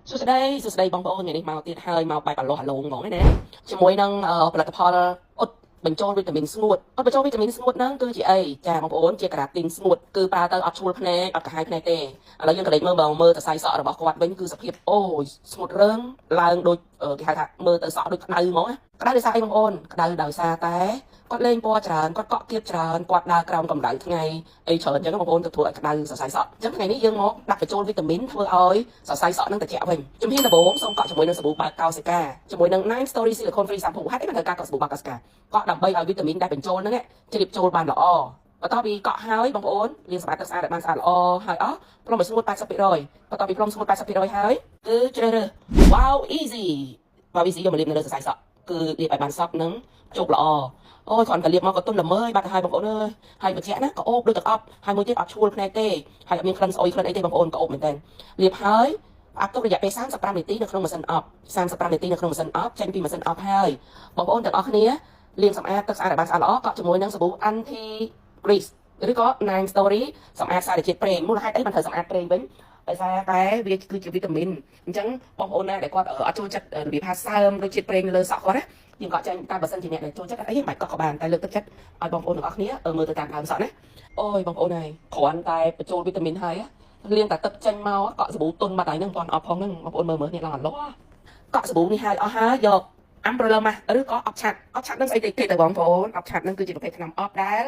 សួស្តីបងប្អូនថ្ងៃនេះមកទៀតហើយមកបែបអាឡោះអាឡងហ្មងណាជាមួយនឹងផលិតផលអ៊ុតបញ្ចូលវីតាមីនស្ងួតអ៊ុតបញ្ចូលវីតាមីនស្ងួតហ្នឹងគឺជាអីចាបងប្អូនជាក្រាទីនស្ងួតគឺប្រើទៅអត់ឈួលភ្នែកអត់កាហាយភ្នែកទេឥឡូវយើងក៏លេចមើលទៅសៃសក់របស់គាត់វិញគឺសភាពអូយស្ងួតរើងឡើងដូចគេហៅថាមើលទៅសក់ដូចក្តៅហ្មងក្តៅដោយសារអីបងប្អូនក្តៅដោយសារតែគាត់លេងពណ៌ច្រើនគាត់កក់គៀបច្រើនគាត់ដើរក្រោមកម្ដៅថ្ងៃអីច្រើនអញ្ចឹងបងប្អូនទៅធ្វើឲ្យក្តៅសរសៃសក់អញ្ចឹងថ្ងៃនេះយើងមកដាក់បញ្ចូលវីតាមីនធ្វើឲ្យសរសៃសក់នឹងត្រជាក់វិញជំហានដំបូងសូមកក់ជាមួយនឹងសាប៊ូបាកោសិកាជាមួយនឹង9 Story Silicone Free Shampoo ហេតុអីបានត្រូវការកក់សាប៊ូបាកោសិកាកក់ដើម្បីឲ្យវីតាមីនដែលបញ្ចូលហ្នឹងជ្រាបចូលបានល្អបន្ទាប់ពីកក់ហើយបងប្អូនលាងសម្អាតទឹកស្អាតឲ្យបានស្អាតល្អហើយអស់ព្រមឲ្យស្ងួត 80% បន្ទាប់ពីព្រមស្ងួត 80% ហើយគឺជ្រើសរើស Wow Easy យកមកលាបនៅលើសរសៃសក់គឺលាបឲ្យបានសក់នឹងជោគល្អអូយគ្រាន់តែលាបមកក៏ទន់ល្មើយបាត់ទៅហើយបងប្អូនអើយហើយបញ្ជាក់ណាក៏អូបដូចទឹកអប់ហើយមួយទៀតអត់ឈួលភ្នែកទេហើយអត់មានក្លិនស្អុយក្លិនអីទេបងប្អូនក៏អូបមែនតើលាបហើយអាប់ទុករយៈពេល35នាទីនៅក្នុងម៉ាស៊ីនអប់35នាទីនៅក្នុងម៉ាស៊ីនអប់ចេញពីម៉ាស៊ីនអប់ហើយបងប្អូនទាំងអស់គ្នាលាងសម្អាតទឹកស្អាតឲ្យបានស្អាតល្អកក់ជាមួយនឹងសាប៊ូ anti grease ឬក៏9 story សម្អាតសារជាតិប្រេងមូលហេតុអីបានត្រូវសម្អាតប្រេងវិញដោយសារតែវាគឺជាវីតាមីនអញ្ចឹងបងប្អូនណាដែលគាត់អត់ចូលចិត្តរបៀបថាសើមរសជាតិប្រេងលើសក់គាត់ណាយើងក៏ចាញ់តែបើសិនជាអ្នកដែលចូលចិត្តអីមិនបាច់កក់ក៏បានតែលើកទឹកចិត្តឲ្យបងប្អូនទាំងអស់គ្នាមើលទៅតាមដើមសក់ណាអូយបងប្អូនហើយគ្រាន់តែបញ្ចូលវីតាមីនហើយលាងតែទឹកចេញមកកក់សាប៊ូទុនបាត់ហើយហ្នឹងមិនទាន់អស់ផងហ្នឹងបងប្អូនមើលនេះឡើងអាឡោះកក់សាប៊ូនេះហើយអស់ហើយយកumbrella mask ឬក៏អប់ឆាត់ហ្នឹងស្អីគេទៅបងប្អូនអប់ឆាត់ហ្នឹងគឺជាប្រភេទថ្នាំអប់ដែ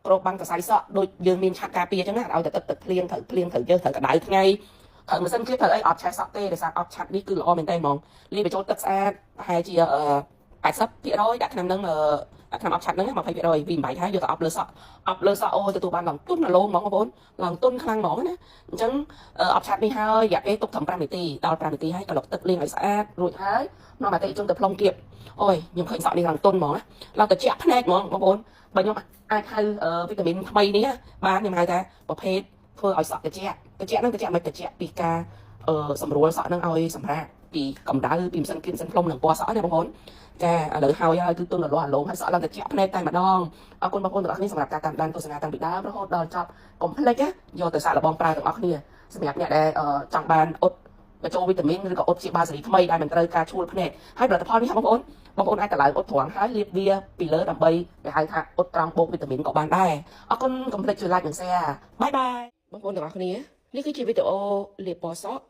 លគ្របបាំងសរសៃសក់ដូចយើងមានឆាត់ការពារអញ្ចឹងណាឲ្យតែទឹកភ្លៀងត្រូវយើងត្រូវក្តៅថ្ងៃត្រូវម៉ាស៊ីនគ្លៀបត្រូវអីអត់ឆេះសក់ទេដោយសារអប់ឆាត់នេះគឺល្អមែនតើហ្មងលាយបញ្ចូលទឹកស្អាតប្រហែលជា80% ដាក់ថ្នាំហ្នឹងដាក់ថ្នាំអប់ឆាត់ហ្នឹង20%ពីមិនបាច់ហើយយកទៅអប់លើសក់អូទទួលបានឡើងទុនអាឡូងហ្មងបងប្អូនឡើងទុនខ្លាំងហ្មងណាអញ្ចឹងអប់ឆាត់នេះហើយរយៈពេលទុកត្រឹម5នាទីដល់5នាទីហើយក៏លុបទឹកលាងឲ្យស្អាតរួចហើយនាំអតិថិជនទៅផ្លុំគៀបអូយខ្ញុំឃើញសក់នេះឡើងទុនហ្មងណាឡើងត្រជាក់ភ្នែកហ្មងបងប្អូនបើខ្ញុំអាចហៅវីតាមីនថ្មីនេះបានខ្ញុំហៅថាប្រភេទធ្វើឲ្យសក់ត្រជាក់ហ្នឹងត្រជាក់មិនត្រជាក់ពីការសម្រួលសក់ហ្នឹងឲ្យសម្រាប់ពីកម្ដៅពីម៉ាស៊ីនគៀនម៉ាស៊ីនផ្លុំនឹងពណ៌សក់ណាបងប្អូនចាឥឡូវហើយគឺទុនអាឡោះហើយសក់ឡើងត្រជាក់ភ្នែកតែម្ដងអរគុណបងប្អូនទាំងអស់គ្នាសម្រាប់ការតាមដានទស្សនាតាំងពីដើមរហូតដល់ចប់កុំភ្លេចយកទៅសាកល្បងប្រើទាំងអស់គ្នាសម្រាប់អ្នកដែលចង់បានអ៊ុតបញ្ចូលវីតាមីនឬក៏អ៊ុតជាបាសេរីថ្មីដែលមិនត្រូវការឈួលភ្នែកហើយផលិតផលនេះបងប្អូនអាចតឡើងអ៊ុតត្រង់ហើយលាបវាពីលើដើម្បីគេហៅថាអ៊ុតត្រង់បូកវីតាមីនក៏បានដែរអរគុណកុំភ្លេចជួយ like និង share បាយបាយបងប្អូនទាំងអស់គ្នានេះគឺជាវីដេអូលាបពណ៌សក់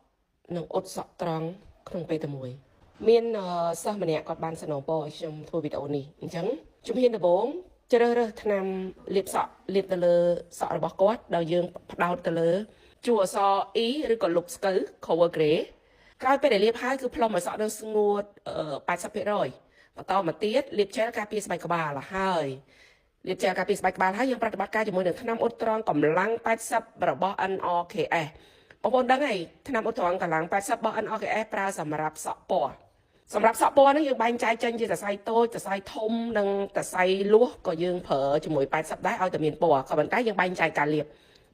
និងអ៊ុតសក់ត្រង់ក្នុងពេលតែមួយមានសិស្សម្នាក់គាត់បានសនំពរឲ្យខ្ញុំធ្វើវីដេអូនេះអញ្ចឹងជំហានដំបូងជ្រើសរើសថ្នាំលាបសក់លាបទៅលើសក់របស់គាត់ដោយយើងផ្ដោតទៅលើជួរអក្សរ E ឬក៏លុបស្កូវ cover gray ក្រោយពេលដែលលាបហើយគឺផ្លុំឲ្យសក់នឹងស្ងួត80%បន្តមកទៀតលាបជែលការពារស្បែកក្បាលហើយលាបជែលការពារស្បែកក្បាលហើយយើងប្រតិបត្តិការជាមួយនឹងថ្នាំអ៊ុតត្រង់កម្លាំង80របស់ NRKS បងប្អូនដឹងហើយថ្នាំអ៊ុតត្រង់កម្លាំង80របស់ NRKS ប្រើសម្រាប់សក់ពណ៌ហ្នឹងយើងបែងចែកចេញជាសរសៃតូចសរសៃធំនិងសរសៃលួសក៏យើងប្រើជាមួយ80ដែរឲ្យតែមានពណ៌ក៏ប៉ុន្តែយើងបែងចែកការលាប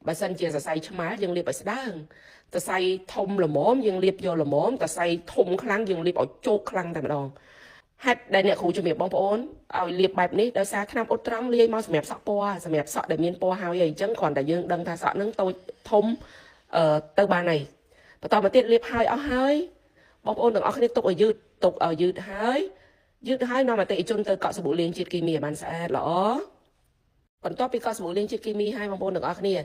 បើសិនជាសរសៃឆ្មាយើងលាបឲ្យស្ដើងសរសៃធំល្មមយើងលាបយកល្មមសរសៃធំខ្លាំងយើងលាបឲ្យជោគខ្លាំងតែម្ដងហេតុដែលអ្នកគ្រូជំរាបបងប្អូនឲ្យលាបបែបនេះដោយសារថ្នាំអ៊ុតត្រង់លាយមកសម្រាប់សក់ពណ៌សម្រាប់សក់ដែលមានពណ៌ហើយអញ្ចឹងគ្រាន់តែយើងដឹងថាសក់នឹងតូចធំទៅបានហើយបន្តមកទៀតលាបហើយអស់ហើយបងប្អូនទាំងអស់គ្នាទុកឲ្យយឺតហើយនាំអតិថិជនទៅកក់សាប៊ូលាងជាតិគីមីឲ្យបានស្អាតល្អបន្ទាប់ពីកក់សាប៊ូលាងជាតិគីមីហើយបងប្អូនទាំងអស់គ្នា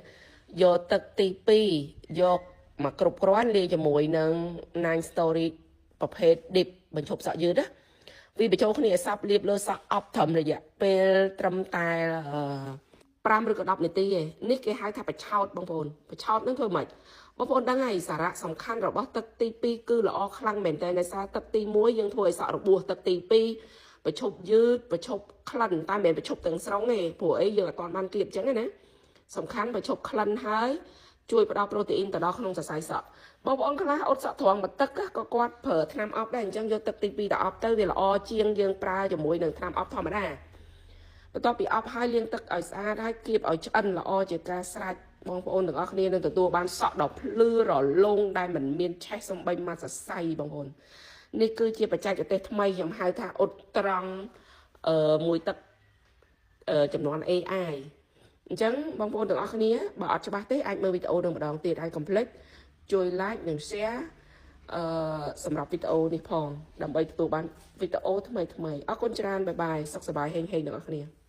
យកទឹកទី2យកមកគ្រប់គ្រាន់លាយជាមួយនឹង9 story ប្រភេទ dip បញ្ឈប់សក់យឺតណាវាបញ្ចូលគ្នាឲ្យសັບលាបលើសក់អប់ត្រឹមរយៈពេលត្រឹមតែ5ឬក៏10នាទីឯនេះគេហៅថាបឆោតបងប្អូនបឆោតនឹងធ្វើម៉េចបងប្អូនដឹងហើយសារៈសំខាន់របស់ទឹកទី2គឺល្អខ្លាំងមែនតើដោយសារទឹកទី1យើងធ្វើឲ្យសក់របួសទឹកទី2បញ្ឈប់យឺតបញ្ឈប់ក្លិនតែមិនមែនបញ្ឈប់ទាំងស្រុងទេព្រោះអីយើងអត់ទាន់បានគៀបអញ្ចឹងណាសំខាន់បញ្ឈប់ក្លិនហើយជួយផ្ដល់ប្រូតេអ៊ីនទៅដល់ក្នុងសរសៃសក់បងប្អូនខ្លះអ៊ុតសក់ត្រង់មកទឹកក៏គាត់ប្រើថ្នាំអប់ដែរអញ្ចឹងយកទឹកទី2ទៅអប់ទៅវាល្អជាងយើងប្រើជាមួយនឹងថ្នាំអប់ធម្មតាបន្ទាប់ពីអប់ហើយលាងទឹកឲ្យស្អាតហើយគៀបឲ្យឆ្អិនល្អជាការស្រេចបងប្អូនទាំងអស់គ្នានឹងទទួលបានសក់ដ៏ភ្លឺរលោងដែលមិនមានឆេះសំបីមួយសរសៃបងប្អូននេះគឺជាបច្ចេកទេសថ្មីខ្ញុំហៅថាអ៊ុតត្រង់មួយទឹកចំនួន AI អញ្ចឹងបងប្អូនទាំងអស់គ្នាបើអត់ច្បាស់ទេអាចមើលវីដេអូនឹងម្ដងទៀតហើយកុំភ្លេចជួយ like និង share សម្រាប់វីដេអូនេះផងដើម្បីទទួលបានវីដេអូថ្មីអរគុណច្រើនបាយបាយសុខសប្បាយហេងៗទាំងអស់គ្នា